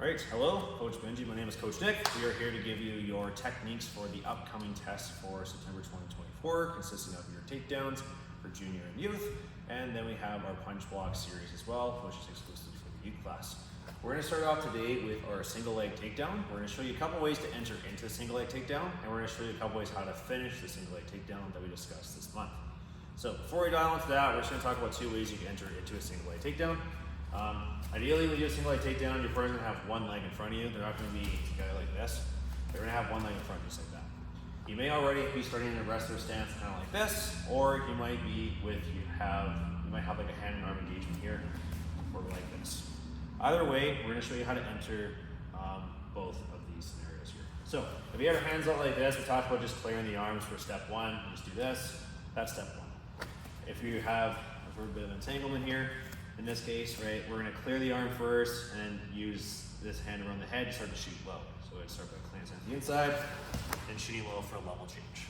Alright, hello, Coach Benji. My name is Coach Nick. We are here to give you your techniques for the upcoming test for September 2024, consisting of your takedowns for junior and youth, and then we have our punch block series as well, which is exclusively for the youth class. We're going to start off today with our single leg takedown. We're going to show you a couple ways to enter into the single leg takedown, and we're going to show you a couple ways how to finish the single leg takedown that we discussed this month. So before we dial into that, we're just going to talk about two ways you can enter into a single leg takedown. Ideally, when you do a single leg takedown, your partner's going to have one leg in front of you. They're not going to be together like this. They're going to have one leg in front just like that. You may already be starting in a wrestler stance kind of like this, or you might be you might have like a hand and arm engagement here, or like this. Either way, we're going to show you how to enter both of these scenarios here. So if you have your hands out like this, we talked about just clearing the arms for step one. Just do this. That's step one. If you have a little bit of entanglement here, in this case, right, we're going to clear the arm first and use this hand around the head to start to shoot low. So I'd start by clearing to the inside and shooting low for a level change.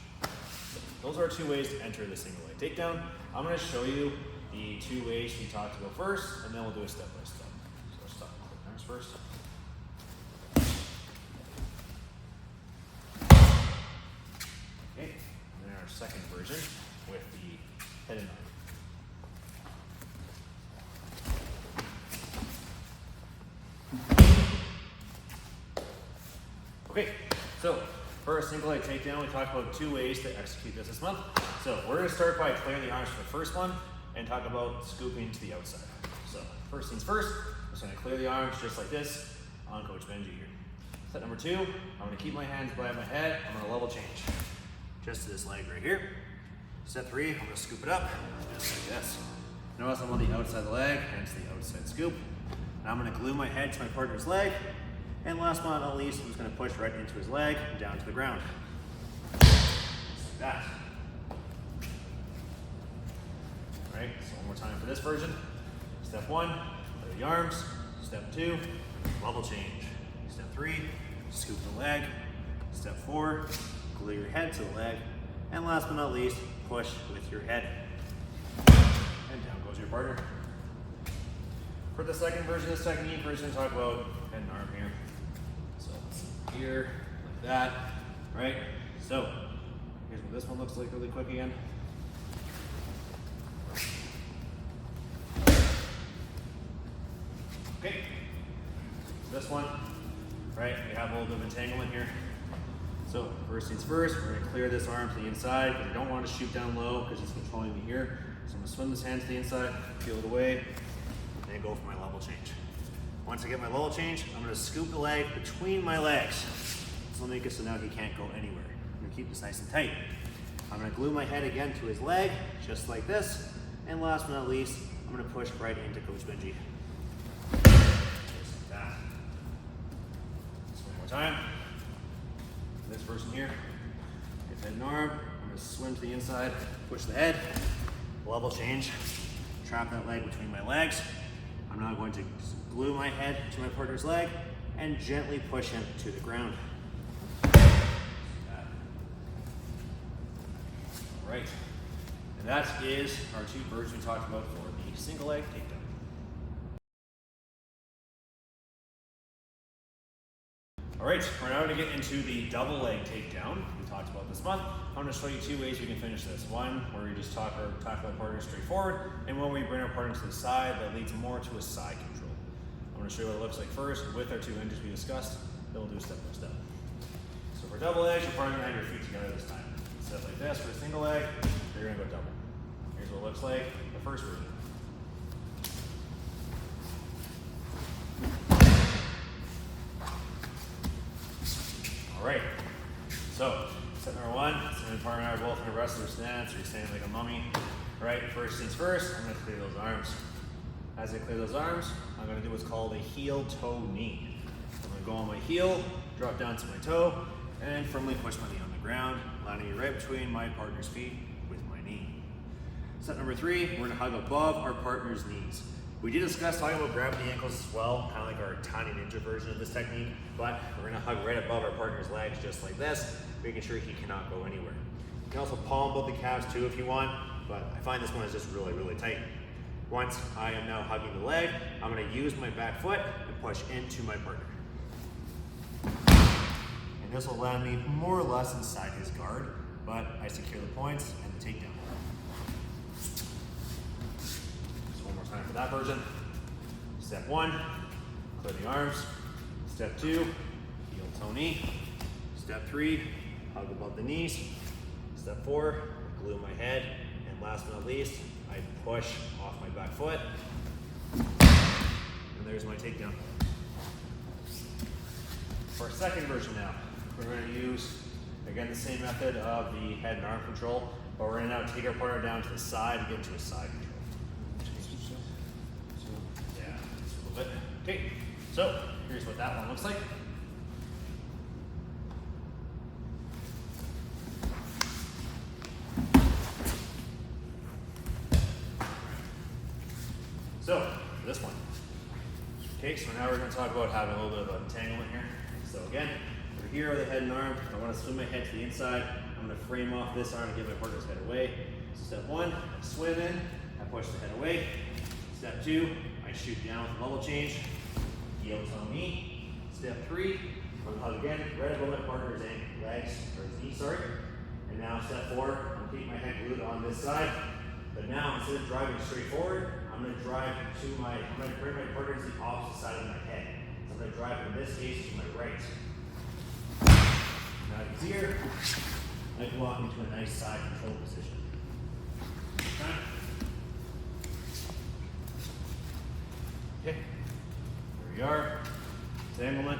So those are two ways to enter the single leg takedown. I'm going to show you the two ways we talked about first, and then we'll do a step by step. So let's start with the arms first. Okay, and then our second version with the head and arm. Okay, so for a single leg takedown, we talked about two ways to execute this month. So we're going to start by clearing the arms for the first one and talk about scooping to the outside. So first things first, I'm just going to clear the arms just like this on Coach Benji here. Step number two, I'm going to keep my hands by my head. I'm going to level change just to this leg right here. Step three, I'm going to scoop it up just like this. Notice I'm on the outside of the leg, hence the outside scoop. Now I'm going to glue my head to my partner's leg. And last but not least, I'm just going to push right into his leg and down to the ground. Just like that. Alright, so one more time for this version. Step one, clear the arms. Step two, level change. Step three, scoop the leg. Step four, glue your head to the leg. And last but not least, push with your head. And down goes your partner. For the second version of this technique, we're just going to talk about head and arm here. So here, like that, right? So here's what this one looks like really quick again. Okay, so this one, right? We have a little bit of entanglement here. So first things first, we're gonna clear this arm to the inside, but I don't want to shoot down low because he's controlling me here. So I'm gonna swim this hand to the inside, peel it away, and go for my level change. Once I get my level change, I'm going to scoop the leg between my legs. This will make it so now he can't go anywhere. I'm going to keep this nice and tight. I'm going to glue my head again to his leg, just like this. And last but not least, I'm going to push right into Coach Benji. Just like that. Just one more time. This person here, get head and arm. I'm going to swim to the inside, push the head, level change, trap that leg between my legs. I'm now going to glue my head to my partner's leg and gently push him to the ground. All right, and that is our two versions we talked about for the single leg takedown. All right, we're now going to get into the double leg takedown we talked about this month. I'm going to show you two ways we can finish this. One, where we just tackle our partner straight forward, and one where we bring our partner to the side that leads more to a side control. I'm going to show you what it looks like first with our two hinges we discussed, then we'll do step by step. So for double legs, you're probably going to have your feet together this time. Instead of like this for a single leg, you're going to go double. Here's what it looks like, the first version. All right, so step number one, so my partner and I are both in a wrestler stance, or you're standing like a mummy. All right, first things first, I'm going to clear those arms. As I clear those arms, I'm going to do what's called a heel-toe knee. I'm going to go on my heel, drop down to my toe, and firmly push my knee on the ground, landing it right between my partner's feet with my knee. Step number three, we're going to hug above our partner's knees. We did discuss talking about grabbing the ankles as well, kind of like our tiny ninja version of this technique, but we're going to hug right above our partner's legs just like this, making sure he cannot go anywhere. You can also palm both the calves too if you want, but I find this one is just really, really tight. Once I am now hugging the leg, I'm going to use my back foot and push into my partner. This will land me more or less inside his guard, but I secure the points and the takedown. Just one more time for that version. Step 1, clear the arms. Step 2, heel toe knee. Step 3, hug above the knees. Step 4, glue my head. And last but not least, I push off my back foot. And there's my takedown. For our second version now, we're going to use, again, the same method of the head and arm control, but we're going to now take our partner down to the side to get into a side control. Yeah, just a little bit. Okay, so here's what that one looks like. So, for this one. Okay, so now we're going to talk about having a little bit of entanglement here. So again, over here are the head and arm. I want to swim my head to the inside. I'm going to frame off this arm and get my partner's head away. So step 1, I swim in, I push the head away. Step 2, I shoot down with a level change. Heel toe knee. Step 3, I'm going to hug again, right above my partner's legs, or his knee, sorry. And now step 4, I'm going to keep my head glued on this side. But now instead of driving straight forward, I'm going to drive to I'm going to bring my partner to the opposite side of my head. So I'm going to drive, in this case, to my right. Now you can see here, I can walk into a nice side control position. Okay. Here we are. Entanglement.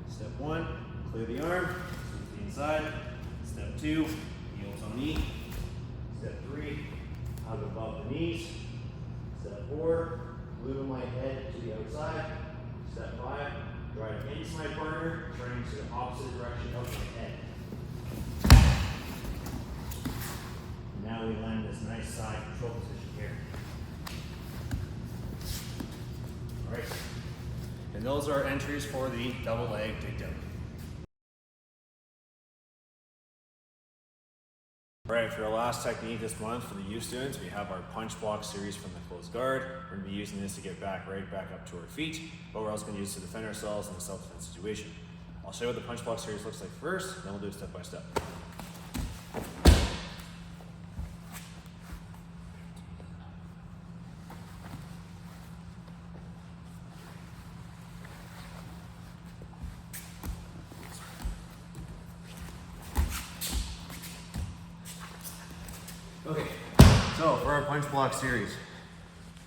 Step 1, clear the arm, to the inside. Step 2, heel toe knee. Step 3, hug above the knees. Step 4, glue my head to the outside. Step 5, drive into my partner, turning to the opposite direction of my head. And now we land this nice side control position here. All right. And those are entries for the double leg takedown. All right, for our last technique this month for the youth students, we have our punch block series from the closed guard. We're going to be using this to get right back up to our feet, but we're also going to use it to defend ourselves in a self-defense situation. I'll show you what the punch block series looks like first, then we'll do it step by step. Okay, so for our punch block series,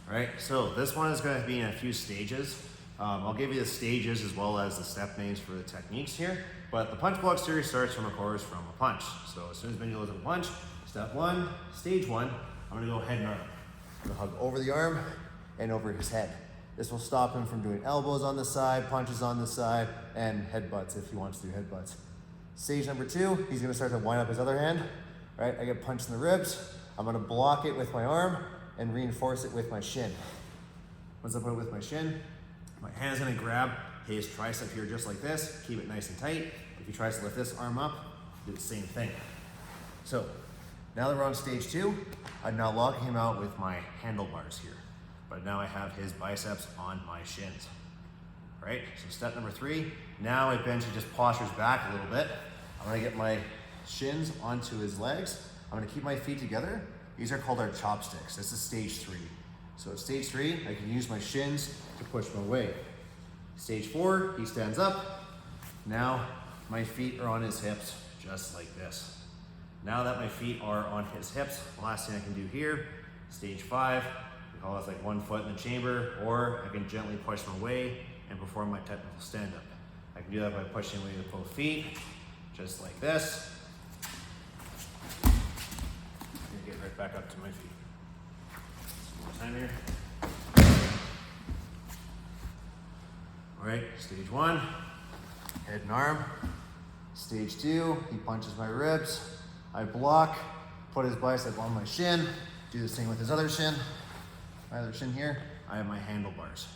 all right, so this one is going to be in a few stages. I'll give you the stages as well as the step names for the techniques here, but the punch block series starts from, of course, from a punch. So as soon as Benji goes to punch, step 1, stage 1, I'm going to go head and arm. I'm going to hug over the arm and over his head. This will stop him from doing elbows on the side, punches on the side, and headbutts if he wants to do headbutts. Stage number 2, he's going to start to wind up his other hand. Right, I get punched in the ribs. I'm going to block it with my arm and reinforce it with my shin. Once I put it with my shin, my hand's going to grab his tricep here just like this. Keep it nice and tight. If he tries to lift this arm up, do the same thing. So now that we're on stage 2, I'm now locking him out with my handlebars here. But now I have his biceps on my shins. Right, so step number 3, now if Benji just postures back a little bit, I'm going to get my shins onto his legs. I'm going to keep my feet together. These are called our chopsticks. This is stage 3. So at stage 3, I can use my shins to push my way. Stage 4, he stands up. Now my feet are on his hips, just like this. Now that my feet are on his hips, the last thing I can do here, stage 5, we call this like 1 foot in the chamber, or I can gently push my way and perform my technical stand-up. I can do that by pushing away with both feet, just like this. Get right back up to my feet. One more time here. All right, stage 1, head and arm. Stage 2, he punches my ribs. I block, put his bicep on my shin, do the same with his other shin. My other shin here, I have my handlebars.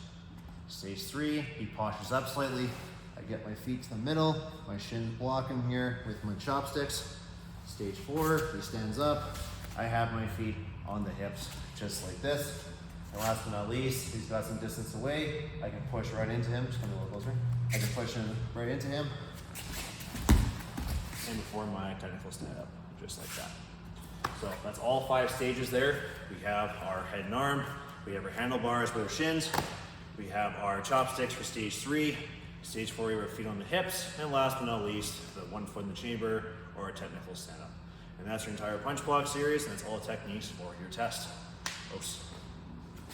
Stage 3, he postures up slightly. I get my feet to the middle, my shins block him here with my chopsticks. Stage 4, he stands up. I have my feet on the hips, just like this. And last but not least, he's got some distance away. I can push right into him, just come a little closer. I can push him right into him. and before my technical stand up, just like that. So that's all 5 stages there. We have our head and arm, we have our handlebars with our shins, we have our chopsticks for stage 3, stage 4 we have our feet on the hips, and last but not least, the 1 foot in the chamber or a technical stand up. And that's your entire punch block series, and that's all the techniques for your test. Oops.